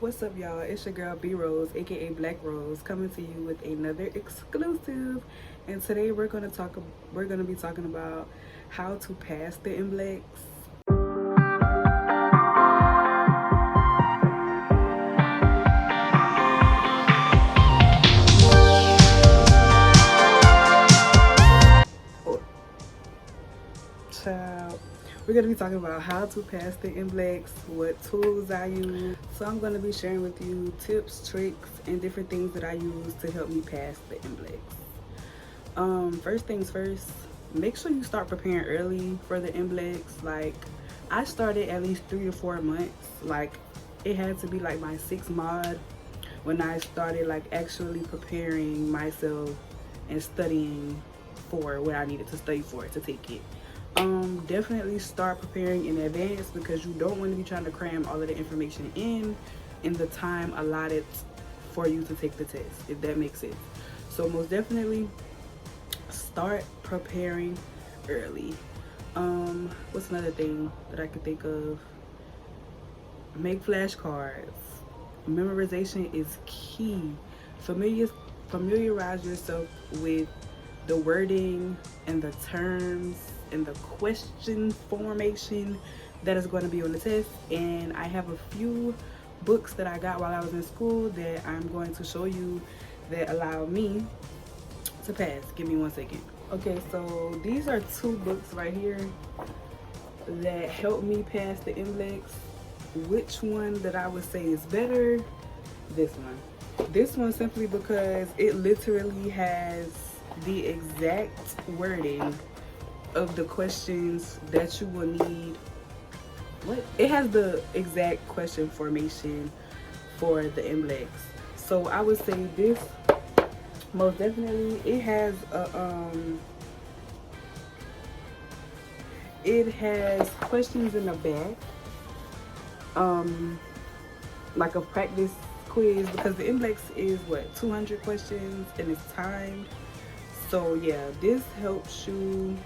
What's up, y'all? It's your girl B Rose, aka Black Rose, coming to you with another exclusive. And today we're gonna be talking about how to pass the MBLEX. Child. We're going to be talking about how to pass the MBLEX, what tools I use. So I'm going to be sharing with you tips, tricks, and different things that I use to help me pass the MBLEX. First things first, make sure you start preparing early for the MBLEX. Like, I started at least 3 to 4 months. Like, it had to be like my 6th mod when I started like actually preparing myself and studying for what I needed to study for to take it. Definitely start preparing in advance because you don't want to be trying to cram all of the information in the time allotted for you to take the test, if that makes sense. So most definitely start preparing early. What's another thing that I could think of? Make flashcards. Memorization is key. Familiarize yourself with the wording and the terms and the question formation that is going to be on the test. And I have a few books that I got while I was in school that I'm going to show you that allow me to pass. Give me 1 second. Okay, so these are 2 books right here that helped me pass the MBLEX. Which one that I would say is better? This one. This one simply because it literally has the exact wording of the questions that you will need. It has the exact question formation for the MBLEX. So I would say this most definitely. It has questions in the back, like a practice quiz, because the MBLEX is 200 questions and it's timed. So yeah, this helps you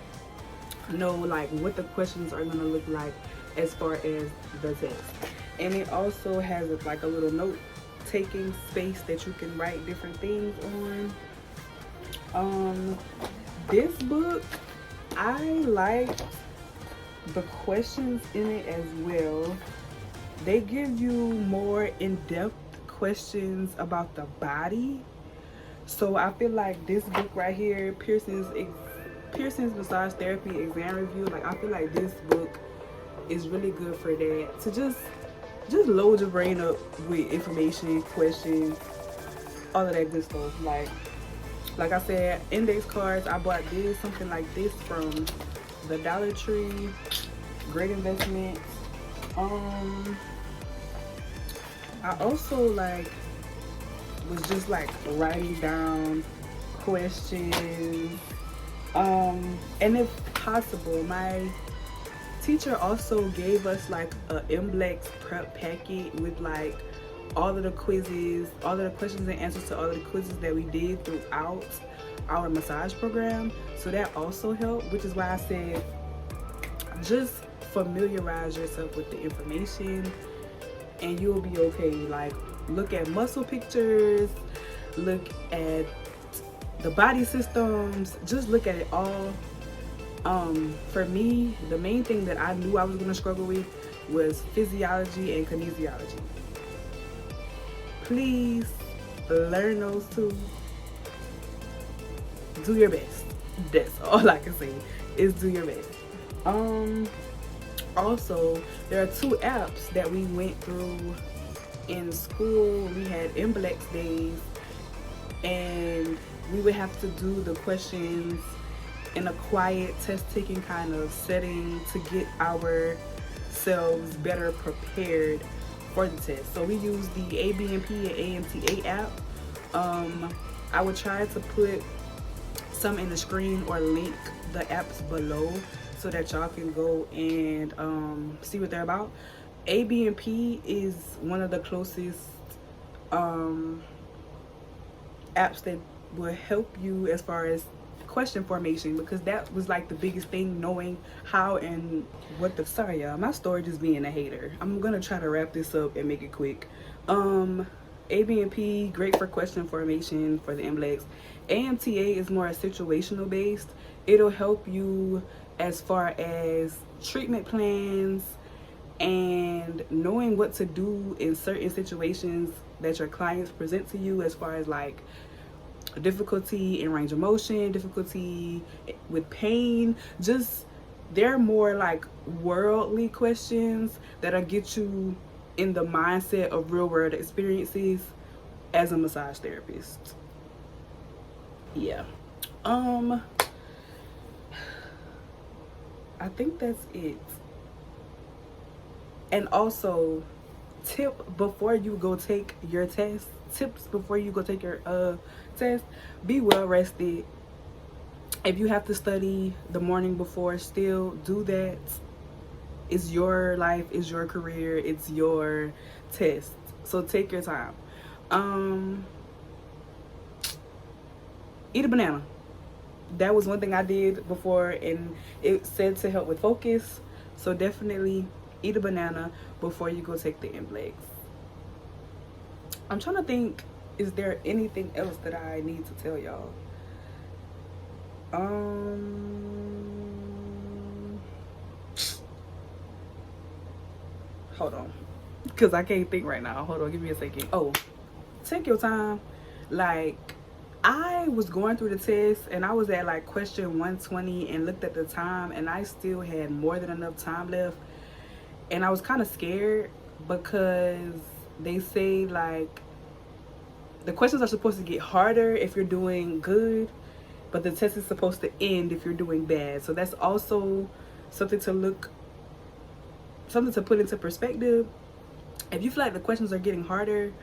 know like what the questions are gonna look like as far as the test. And it also has like a little note taking space that you can write different things on. This book, I like the questions in it as well. They give you more in-depth questions about the body. So I feel like this book right here, Pearson's Massage Therapy Exam Review, like I feel like this book is really good for that. To just load your brain up with information, questions, all of that good stuff. Like I said, index cards, I bought something like this from the Dollar Tree. Great investment. I also was just writing down questions. And if possible, my teacher also gave us a MBLEX prep packet with all of the quizzes, all of the questions and answers to all of the quizzes that we did throughout our massage program. So that also helped, which is why I said just familiarize yourself with the information and you'll be okay. Look at muscle pictures, look at the body systems, just look at it all. For me, the main thing that I knew I was going to struggle with was physiology and kinesiology. Please learn those 2. Do your best. That's all I can say, is do your best. Also, there are 2 apps that we went through in school. We had MBLEX days, and we would have to do the questions in a quiet test-taking kind of setting to get ourselves better prepared for the test. So we used the ABNP and AMTA app. I would try to put some in the screen or link the apps below so that y'all can go and see what they're about. ABNP is one of the closest apps that will help you as far as question formation, because that was like the biggest thing, knowing how and what the, sorry y'all, my story just being a hater. I'm gonna try to wrap this up and make it quick. ABP, great for question formation for the MBLEX. AMTA is more situational based. It'll help you as far as treatment plans and knowing what to do in certain situations that your clients present to you, as far as like difficulty in range of motion, difficulty with pain. Just, they're more like worldly questions that'll get you in the mindset of real world experiences as a massage therapist. Yeah. I think that's it. And also, tip before you go take your test, tips before you go take your test, be well rested. If you have to study the morning before, still do that. It's your life, it's your career, it's your test, so take your time. Eat a banana. That was one thing I did before, and it said to help with focus, so definitely eat a banana before you go take the MBLEX. I'm trying to think, is there anything else that I need to tell y'all? Hold on, because I can't think right now. Hold on, give me a second. Oh, take your time. Like, I was going through the test and I was at like question 120 and looked at the time, and I still had more than enough time left. And I was kind of scared because they say like the questions are supposed to get harder if you're doing good, but the test is supposed to end if you're doing bad. So that's also something to put into perspective. If you feel like the questions are getting harder,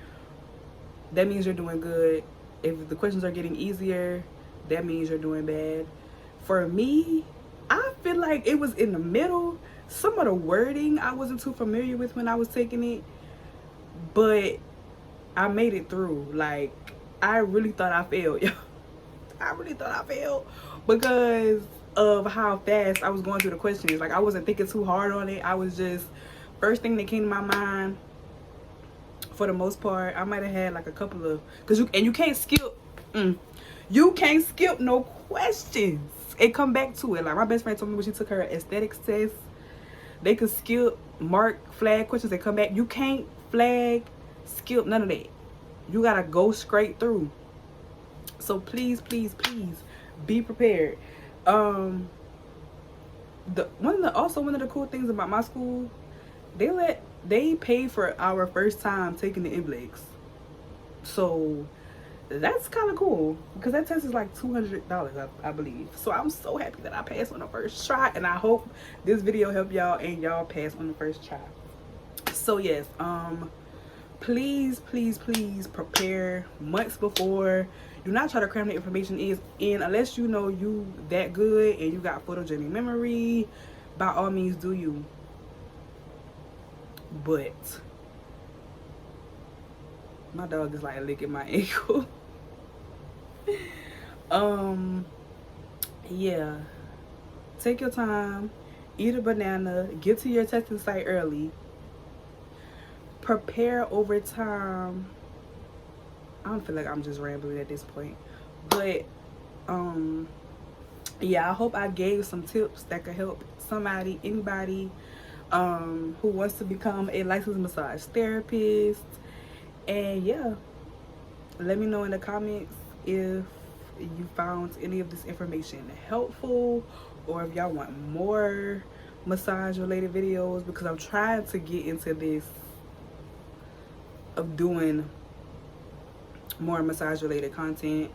that means you're doing good. If the questions are getting easier, that means you're doing bad. For me, I feel like it was in the middle. Some of the wording I wasn't too familiar with when I was taking it, but I made it through. Like, I really thought I failed. I really thought I failed because of how fast I was going through the questions. Like, I wasn't thinking too hard on it. I was just, first thing that came to my mind, for the most part. I might have had like a couple of, you can't skip, you can't skip no questions and come back to it. Like, my best friend told me when she took her aesthetics test, they could skip, mark, flag questions and come back. You can't flag, skip, none of that. You gotta go straight through. So please, please, please be prepared. One of the cool things about my school, they pay for our first time taking the MBLEX. So that's kind of cool, because that test is like $200, I believe. So I'm so happy that I passed on the first try, and I hope this video helped y'all and y'all pass on the first try. So yes, please, please, please prepare months before. Do not try to cram the information in unless you know you that good and you got photogenic memory. By all means, do you. But my dog is like licking my ankle. Yeah, take your time, eat a banana, get to your testing site early, prepare over time. I don't feel like I'm just rambling at this point, but yeah, I hope I gave some tips that could help somebody, anybody who wants to become a licensed massage therapist. And yeah, let me know in the comments if you found any of this information helpful, or if y'all want more massage related videos, because I'm trying to get into this of doing more massage related content.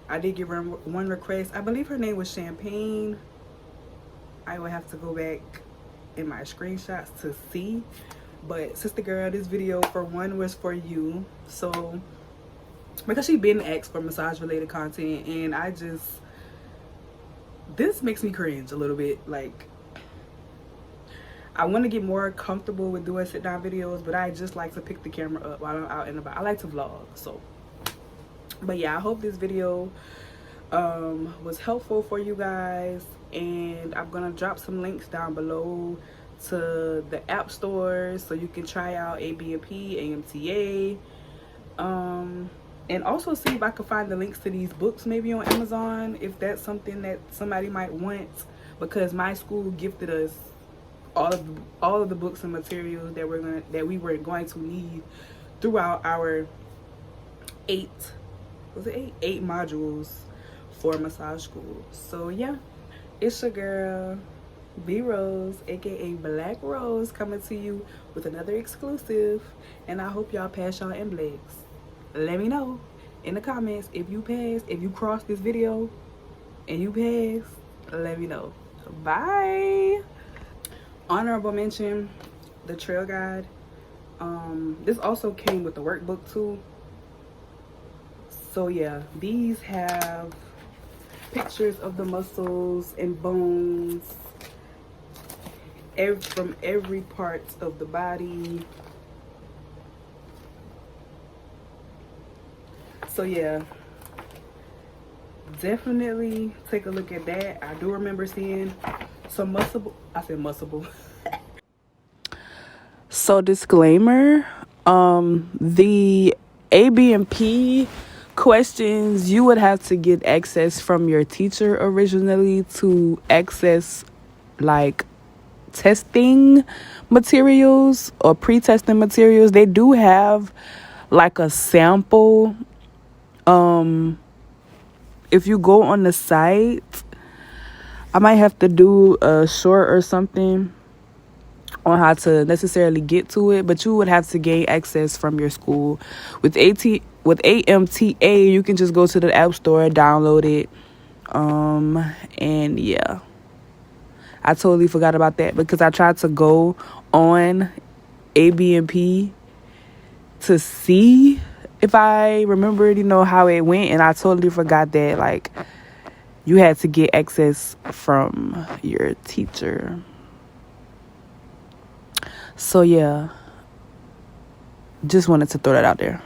I did get one request. I believe her name was Champagne. I will have to go back in my screenshots to see, but sister girl, this video for one was for you. So because she been asked for massage related content, and this makes me cringe a little bit. Like, I want to get more comfortable with doing sit down videos, but I just like to pick the camera up while I'm out and about. I like to vlog. So but yeah, I hope this video was helpful for you guys. And I'm gonna drop some links down below to the app stores so you can try out ABP, AMTA, and also see if I can find the links to these books maybe on Amazon if that's something that somebody might want, because my school gifted us all of the books and materials that we were going to need throughout our eight modules for massage school. So yeah, it's your girl B Rose, aka Black Rose, coming to you with another exclusive, and I hope y'all pass y'all MBLEX. Let me know in the comments if you passed, if you crossed this video and you passed. Let me know. Bye. Honorable mention, the trail guide. This also came with the workbook too. So yeah, these have pictures of the muscles and bones from every part of the body. So yeah, definitely take a look at that. I do remember seeing some muscle. So disclaimer, the ABP questions, you would have to get access from your teacher originally to access like testing materials or pre-testing materials. They do have like a sample. If you go on the site, I might have to do a short or something on how to necessarily get to it, but you would have to gain access from your school. With AMTA, you can just go to the app store, download it, and yeah, I totally forgot about that because I tried to go on ABP to see if I remembered, how it went, and I totally forgot that like you had to get access from your teacher. So yeah, just wanted to throw that out there.